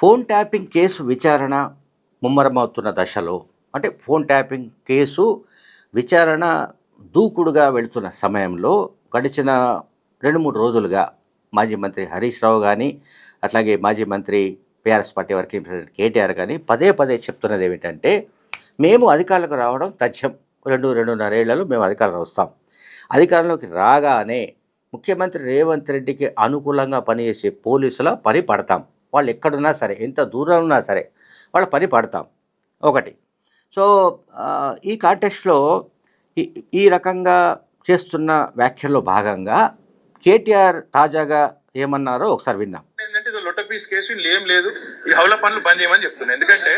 Phone tapping case విచారణ ముమ్మరమవుతున్న దశలో అంటే ఫోన్ ట్యాపింగ్ కేసు విచారణ దూకుడుగా వెళుతున్న సమయంలో గడిచిన 2-3 రోజులుగా మాజీ మంత్రి హరీష్ రావు కానీ అట్లాగే మాజీ మంత్రి PRS party working president KTR కానీ పదే పదే చెప్తున్నది ఏమిటంటే మేము అధికారులకు రావడం తథ్యం 2-2.5 ఏళ్లలో మేము అధికారంలో వస్తాం. అధికారంలోకి రాగానే ముఖ్యమంత్రి రేవంత్ రెడ్డికి అనుకూలంగా పనిచేసే పోలీసుల పని పడతాం. వాళ్ళు ఎక్కడున్నా సరే, ఎంత దూరం ఉన్నా సరే వాళ్ళ పని పడతాం ఒకటి. సో ఈ కాంటెక్స్ట్లో ఈ ఈ రకంగా చేస్తున్న వ్యాఖ్యల్లో భాగంగా కేటీఆర్ తాజాగా ఏమన్నారో ఒకసారి విందాం. ఏంటంటే ఇది లొట్ట పీస్ కేసు ఏం లేదు, ఈ హౌల పనులు బంద్ చేయమని చెప్తున్నాను. ఎందుకంటే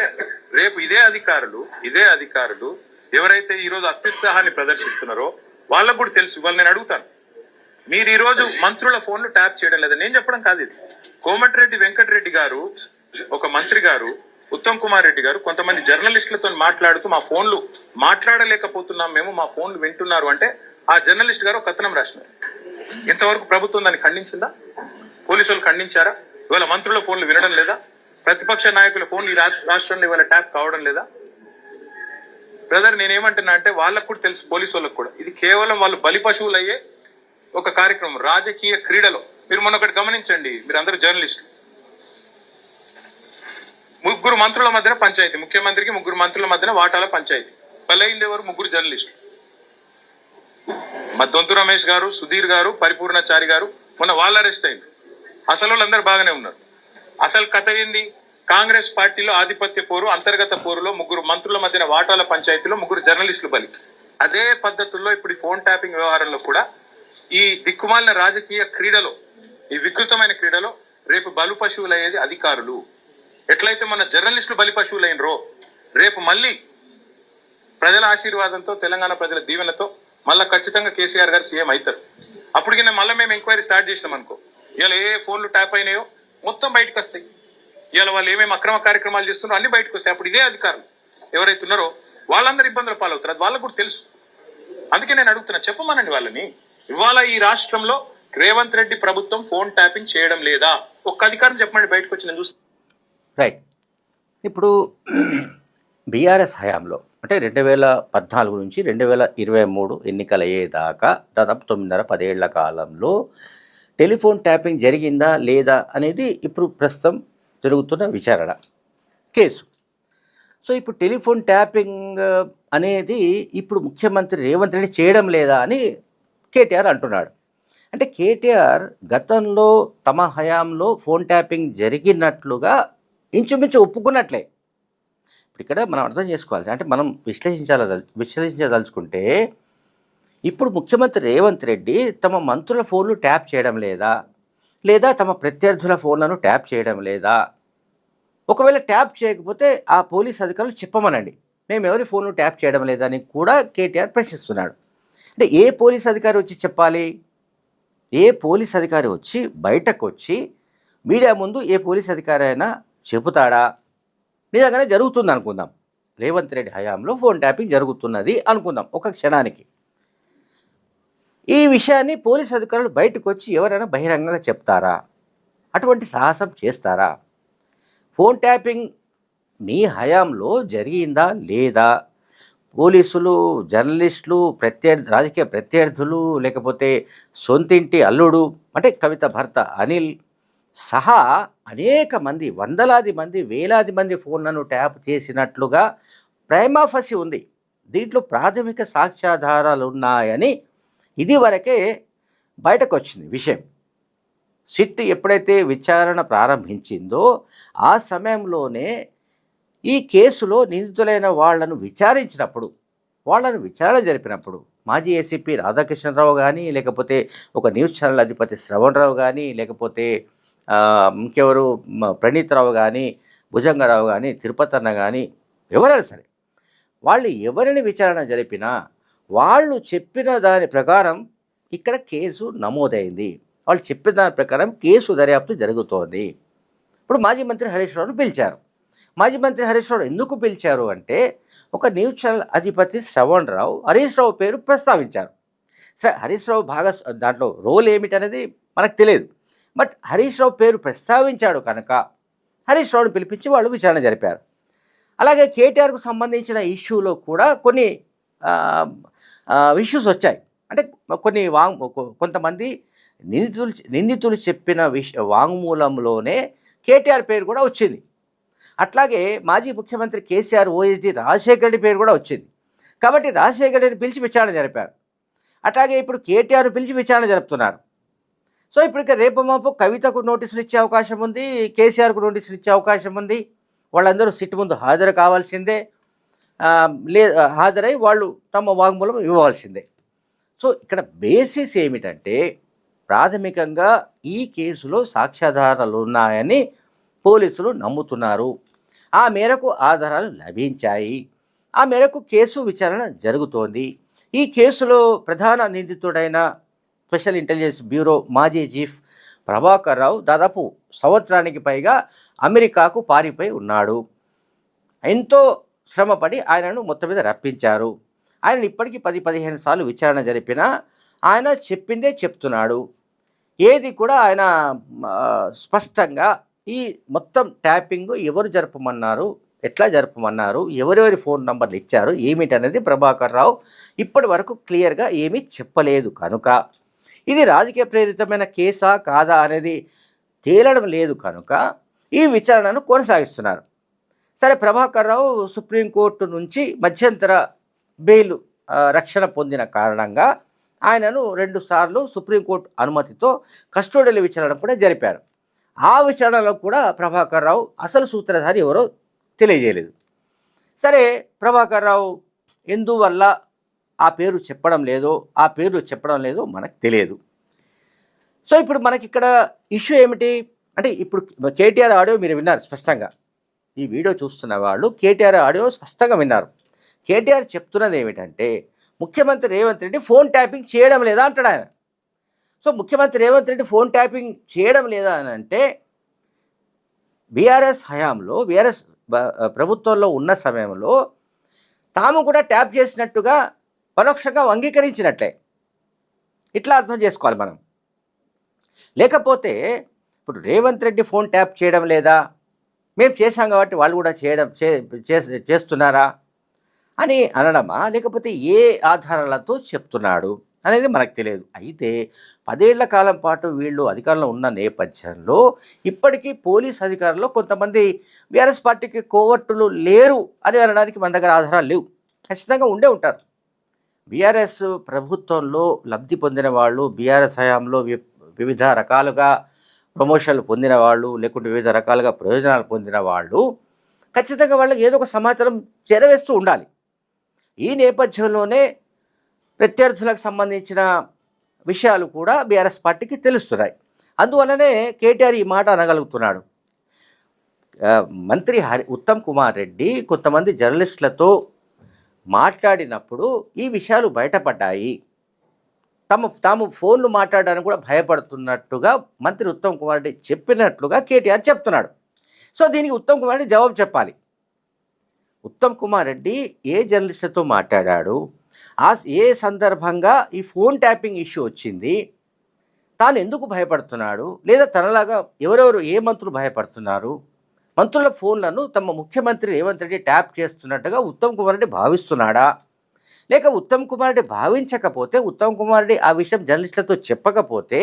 రేపు ఇదే అధికారులు ఎవరైతే ఈ రోజు అత్యుత్సాహాన్ని ప్రదర్శిస్తున్నారో వాళ్ళకు కూడా తెలుసు. ఇవాళ నేను అడుగుతాను, మీరు ఈ రోజు మంత్రుల ఫోన్లు ట్యాప్ చేయడం లేదా? నేను చెప్పడం కాదు ఇది. కోమటిరెడ్డి వెంకటరెడ్డి గారు, ఒక మంత్రి గారు, ఉత్తమ్ కుమార్ రెడ్డి గారు కొంతమంది జర్నలిస్టులతో మాట్లాడుతూ మా ఫోన్లు మాట్లాడలేకపోతున్నాం మేము, మా ఫోన్లు వింటున్నారు అంటే ఆ జర్నలిస్ట్ గారు ఒక కథనం రాసినారు. ఇంతవరకు ప్రభుత్వం దాన్ని ఖండించిందా? పోలీసులు ఖండించారా? ఇవాళ మంత్రుల ఫోన్లు వినడం లేదా? ప్రతిపక్ష నాయకుల ఫోన్లు ఈ రాష్ట్రంలో ఇవాళ ట్యాప్ కావడం లేదా? బ్రదర్, నేనేమంటున్నా అంటే వాళ్ళకు కూడా తెలుసు, పోలీసు వాళ్ళకు కూడా, ఇది కేవలం వాళ్ళు బలి పశువులు అయ్యే ఒక కార్యక్రమం, రాజకీయ క్రీడలో. మీరు మొన్న ఒకటి గమనించండి, మీరు అందరూ జర్నలిస్టులు, ముగ్గురు మంత్రుల మధ్యన పంచాయతీ, ముఖ్యమంత్రికి ముగ్గురు మంత్రుల మధ్యన వాటాల పంచాయతీ. బలైంది ఎవరు? ముగ్గురు జర్నలిస్టులు, దొంతు రమేష్ గారు, సుధీర్ గారు, పరిపూర్ణచారి గారు. మొన్న వాళ్ళు అరెస్ట్ అయింది. అసలు వాళ్ళందరూ బాగానే ఉన్నారు. అసలు కథ ఏంది? కాంగ్రెస్ పార్టీలో ఆధిపత్య పోరు, అంతర్గత పోరులో ముగ్గురు మంత్రుల మధ్యన వాటాల పంచాయతీలో ముగ్గురు జర్నలిస్టులు బలి. అదే పద్ధతుల్లో ఇప్పుడు ఈ ఫోన్ ట్యాపింగ్ వ్యవహారంలో కూడా ఈ దిక్కుమాలిన రాజకీయ క్రీడలో, ఈ వికృతమైన క్రీడలో రేపు బలు పశువులు అయ్యేది అధికారులు. ఎట్లయితే మన జర్నలిస్టులు బలి పశువులు అయినరో, రేపు మళ్ళీ ప్రజల ఆశీర్వాదంతో, తెలంగాణ ప్రజల దీవెనతో మళ్ళీ ఖచ్చితంగా కేసీఆర్ గారు సీఎం అవుతారు. అప్పటికి మళ్ళీ మేము ఎంక్వైరీ స్టార్ట్ చేసినాం అనుకో, ఇవాళ ఏ ఫోన్లు ట్యాప్ అయినాయో మొత్తం బయటకు వస్తాయి. ఇవాళ వాళ్ళు ఏమేమి అక్రమ కార్యక్రమాలు చేస్తున్నారో అన్ని బయటకు వస్తాయి. అప్పుడు ఇదే అధికారులు ఎవరైతే ఉన్నారో వాళ్ళందరూ ఇబ్బందులు పాలవుతారు. అది వాళ్ళకు కూడా తెలుసు. అందుకే నేను అడుగుతున్నా, చెప్పమనండి వాళ్ళని. ఇవాళ ఈ రాష్ట్రంలో రేవంత్ రెడ్డి ప్రభుత్వం ఫోన్ ట్యాపింగ్ చేయడం లేదా? ఒక్క అధికారం చెప్పండి బయటకు వచ్చి, నేను చూస్తాను. రైట్. ఇప్పుడు బీఆర్ఎస్ హయాంలో అంటే 2014 నుంచి 2023 ఎన్నికలు అయ్యేదాకా దాదాపు 9.5-10 ఏళ్ల కాలంలో టెలిఫోన్ ట్యాపింగ్ జరిగిందా లేదా అనేది ఇప్పుడు ప్రస్తుతం జరుగుతున్న విచారణ కేసు. సో ఇప్పుడు టెలిఫోన్ ట్యాపింగ్ అనేది ఇప్పుడు ముఖ్యమంత్రి రేవంత్ రెడ్డి చేయడం లేదా అని కేటీఆర్ అంటున్నాడు. అంటే కేటీఆర్ గతంలో తమ హయాంలో ఫోన్ ట్యాపింగ్ జరిగినట్లుగా ఇంచుమించు ఒప్పుకున్నట్లే. ఇప్పుడు ఇక్కడ మనం అర్థం చేసుకోవాలి, అంటే మనం విశ్లేషించదలుచుకుంటే ఇప్పుడు ముఖ్యమంత్రి రేవంత్ రెడ్డి తమ మంత్రుల ఫోన్లు ట్యాప్ చేయడం లేదా, లేదా తమ ప్రత్యర్థుల ఫోన్లను ట్యాప్ చేయడం లేదా? ఒకవేళ ట్యాప్ చేయకపోతే ఆ పోలీస్ అధికారులు చెప్పమనండి, మేము ఎవరి ఫోన్లు ట్యాప్ చేయడం లేదా అని కూడా కేటీఆర్ ప్రశ్నిస్తున్నాడు. అంటే ఏ పోలీస్ అధికారి వచ్చి చెప్పాలి? ఏ పోలీస్ అధికారి వచ్చి బయటకు వచ్చి మీడియా ముందు ఏ పోలీస్ అధికారి అయినా చెబుతాడా? నిజంగానే జరుగుతుంది అనుకుందాం, రేవంత్ రెడ్డి హయాంలో ఫోన్ ట్యాపింగ్ జరుగుతున్నది అనుకుందాం ఒక క్షణానికి. ఈ విషయాన్ని పోలీస్ అధికారులు బయటకు వచ్చి ఎవరైనా బహిరంగంగా చెప్తారా? అటువంటి సాహసం చేస్తారా? ఫోన్ ట్యాపింగ్ మీ హయాంలో జరిగిందా లేదా? పోలీసులు, జర్నలిస్టులు, రాజకీయ ప్రత్యర్థులు, లేకపోతే సొంతింటి అల్లుడు అంటే కవిత భర్త అనిల్ సహా అనేక మంది, వందలాది మంది, వేలాది మంది ఫోన్లను ట్యాప్ చేసినట్లుగా ప్రైమా ఫసి ఉంది. దీంట్లో ప్రాథమిక సాక్ష్యాధారాలు ఉన్నాయని ఇదివరకే బయటకు వచ్చింది విషయం. సిట్ ఎప్పుడైతే విచారణ ప్రారంభించిందో ఆ సమయంలోనే ఈ కేసులో నిందితులైన వాళ్లను విచారణ జరిపినప్పుడు మాజీ ఏసీపీ రాధాకృష్ణరావు కానీ, లేకపోతే ఒక న్యూస్ ఛానల్ అధిపతి శ్రవణ్ రావు కానీ, లేకపోతే ఇంకెవరు ప్రణీత్ రావు కానీ, భుజంగరావు కానీ, తిరుపతి అన్న కానీ, ఎవరైనా సరే వాళ్ళు ఎవరిని విచారణ జరిపినా వాళ్ళు చెప్పిన దాని ప్రకారం ఇక్కడ కేసు నమోదైంది. వాళ్ళు చెప్పిన దాని ప్రకారం కేసు దర్యాప్తు జరుగుతోంది. ఇప్పుడు మాజీ మంత్రి హరీష్ రావును పిలిచారు. మాజీ మంత్రి హరీష్ రావు ఎందుకు పిలిచారు అంటే, ఒక న్యూస్ ఛానల్ అధిపతి శ్రవణ్ రావు హరీష్ రావు పేరు ప్రస్తావించారు. సరే, హరీష్ రావు బాగా దాంట్లో రోల్ ఏమిటనేది మనకు తెలియదు, బట్ హరీష్ రావు పేరు ప్రస్తావించాడు కనుక హరీష్ రావుని పిలిపించి వాళ్ళు విచారణ జరిపారు. అలాగే కేటీఆర్కు సంబంధించిన ఇష్యూలో కూడా కొన్ని ఇష్యూస్ వచ్చాయి. అంటే కొన్ని కొంతమంది నిందితులు చెప్పిన వాంగ్మూలంలోనే కేటీఆర్ పేరు కూడా వచ్చింది. అట్లాగే మాజీ ముఖ్యమంత్రి కేసీఆర్ ఓఎస్డీ రాజశేఖర రెడ్డి పేరు కూడా వచ్చింది. కాబట్టి రాజశేఖర రెడ్డిని పిలిచి విచారణ జరిపారు. అట్లాగే ఇప్పుడు కేటీఆర్ పిలిచి విచారణ జరుపుతున్నారు. సో ఇప్పుడు ఇక రేపు మాపు కవితకు నోటీసులు ఇచ్చే అవకాశం ఉంది, కేసీఆర్కు నోటీసులు ఇచ్చే అవకాశం ఉంది. వాళ్ళందరూ సిట్ ముందు హాజరు కావాల్సిందే, హాజరై వాళ్ళు తమ వాంగ్మూలం ఇవ్వవలసిందే. సో ఇక్కడ బేసిస్ ఏమిటంటే ప్రాథమికంగా ఈ కేసులో సాక్ష్యాధారాలు ఉన్నాయని పోలీసులు నమ్ముతున్నారు. ఆ మేరకు ఆధారాలు లభించాయి. ఆ మేరకు కేసు విచారణ జరుగుతోంది. ఈ కేసులో ప్రధాన నిందితుడైన స్పెషల్ ఇంటెలిజెన్స్ బ్యూరో మాజీ చీఫ్ ప్రభాకర్ రావు దాదాపు సంవత్సరానికి పైగా అమెరికాకు పారిపోయి ఉన్నాడు. ఎంతో శ్రమపడి ఆయనను మొత్తం మీద రప్పించారు. ఆయన ఇప్పటికీ 10-15 సార్లు విచారణ జరిపినా ఆయన చెప్పిందే చెప్తున్నాడు. ఏది కూడా ఆయన స్పష్టంగా ఈ మొత్తం ట్యాపింగ్ ఎవరు జరపమన్నారు, ఎట్లా జరపమన్నారు, ఎవరెవరి ఫోన్ నంబర్లు ఇచ్చారు, ఏమిటనేది ప్రభాకర్ రావు ఇప్పటి వరకు క్లియర్గా ఏమీ చెప్పలేదు. కనుక ఇది రాజకీయ ప్రేరితమైన కేసా కాదా అనేది తేలడం లేదు. కనుక ఈ విచారణను కొనసాగిస్తున్నారు. సరే, ప్రభాకర్ రావు సుప్రీంకోర్టు నుంచి మధ్యంతర బెయిల్ రక్షణ పొందిన కారణంగా ఆయనను 2 సార్లు సుప్రీంకోర్టు అనుమతితో కస్టోడియల్ విచారణ కూడా జరిపారు. ఆ విచారణలో కూడా ప్రభాకర్ రావు అసలు సూత్రధారి ఎవరో తెలియజేయలేదు. సరే, ప్రభాకర్ రావు ఎందువల్ల ఆ పేరు చెప్పడం లేదో మనకు తెలియదు. సో ఇప్పుడు మనకి ఇక్కడ ఇష్యూ ఏమిటి అంటే, ఇప్పుడు కేటీఆర్ ఆడియో మీరు విన్నారు స్పష్టంగా. ఈ వీడియో చూస్తున్న వాళ్ళు కేటీఆర్ ఆడియో స్పష్టంగా విన్నారు. కేటీఆర్ చెప్తున్నది ఏమిటంటే ముఖ్యమంత్రి రేవంత్ రెడ్డి ఫోన్ ట్యాపింగ్ చేయడం లేదా అంటాడు ఆయన. సో ముఖ్యమంత్రి రేవంత్ రెడ్డి ఫోన్ ట్యాపింగ్ చేయడం లేదా అని అంటే బీఆర్ఎస్ హయాంలో బీఆర్ఎస్ ప్రభుత్వంలో ఉన్న సమయంలో తాము కూడా ట్యాప్ చేసినట్టుగా పరోక్షంగా అంగీకరించినట్లే ఇట్లా అర్థం చేసుకోవాలి మనం. లేకపోతే ఇప్పుడు రేవంత్ రెడ్డి ఫోన్ ట్యాప్ చేయడం లేదా, మేము చేశాం కాబట్టి వాళ్ళు కూడా చేస్తున్నారా అని అనడమా, లేకపోతే ఏ ఆధారాలతో చెప్తున్నాడు అనేది మనకు తెలియదు. అయితే 10 ఏళ్ల కాలం పాటు వీళ్ళు అధికారంలో ఉన్న నేపథ్యంలో ఇప్పటికీ పోలీస్ అధికారులు కొంతమంది బీఆర్ఎస్ పార్టీకి కోవర్టులు లేరు అని అనడానికి మన దగ్గర ఆధారాలు లేవు. ఖచ్చితంగా ఉండే ఉంటారు. బీఆర్ఎస్ ప్రభుత్వంలో లబ్ధి పొందిన వాళ్ళు, బీఆర్ఎస్ హయాంలో వివిధ రకాలుగా ప్రమోషన్లు పొందిన వాళ్ళు, లేకుంటే వివిధ రకాలుగా ప్రయోజనాలు పొందిన వాళ్ళు ఖచ్చితంగా వాళ్ళకి ఏదో ఒక సమాచారం చేరవేస్తూ ఉండాలి. ఈ నేపథ్యంలోనే ప్రత్యర్థులకు సంబంధించిన విషయాలు కూడా బీఆర్ఎస్ పార్టీకి తెలుస్తున్నాయి. అందువల్లనే కేటీఆర్ ఈ మాట అనగలుగుతున్నాడు. మంత్రి ఉత్తమ్ కుమార్ రెడ్డి కొంతమంది జర్నలిస్టులతో మాట్లాడినప్పుడు ఈ విషయాలు బయటపడ్డాయి. తాము ఫోన్లు మాట్లాడడానికి కూడా భయపడుతున్నట్టుగా మంత్రి ఉత్తమ్ కుమార్ రెడ్డి చెప్పినట్లుగా కేటీఆర్ చెప్తున్నాడు. సో దీనికి ఉత్తమ్ కుమార్ రెడ్డి జవాబు చెప్పాలి. ఉత్తమ్ కుమార్ రెడ్డి ఏ జర్నలిస్టులతో మాట్లాడాడు, ఏ సందర్భంగా ఈ ఫోన్ ట్యాపింగ్ ఇష్యూ వచ్చింది, తాను ఎందుకు భయపడుతున్నాడు, లేదా తనలాగా ఎవరెవరు ఏ మంత్రులు భయపడుతున్నారు, మంత్రుల ఫోన్లను తమ ముఖ్యమంత్రి రేవంత్ రెడ్డి ట్యాప్ చేస్తున్నట్టుగా ఉత్తమ్ కుమార్ రెడ్డి భావిస్తున్నాడా, లేక ఉత్తమ్ కుమార్ రెడ్డి భావించకపోతే, ఉత్తమ్ కుమార్ రెడ్డి ఆ విషయం జర్నలిస్టులతో చెప్పకపోతే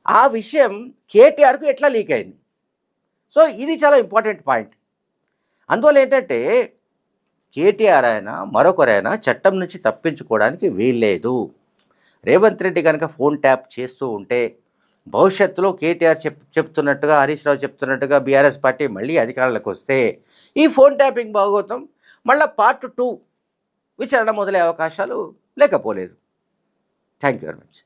ఆ విషయం కేటీఆర్కు ఎట్లా లీక్ అయింది. సో ఇది చాలా ఇంపార్టెంట్ పాయింట్. అందువల్ల ఏంటంటే కేటీఆర్ అయినా మరొకరైనా చట్టం నుంచి తప్పించుకోవడానికి వీల్లేదు. రేవంత్ రెడ్డి కనుక ఫోన్ ట్యాప్ చేస్తూ ఉంటే భవిష్యత్తులో కేటీఆర్ చెప్తున్నట్టుగా, హరీష్ రావు చెప్తున్నట్టుగా బీఆర్ఎస్ పార్టీ మళ్ళీ అధికారంలోకి వస్తే ఈ ఫోన్ ట్యాపింగ్ భాగోతం మళ్ళీ పార్ట్ 2 విచారణ మొదలయ్యే అవకాశాలు లేకపోలేదు. Thank you very much.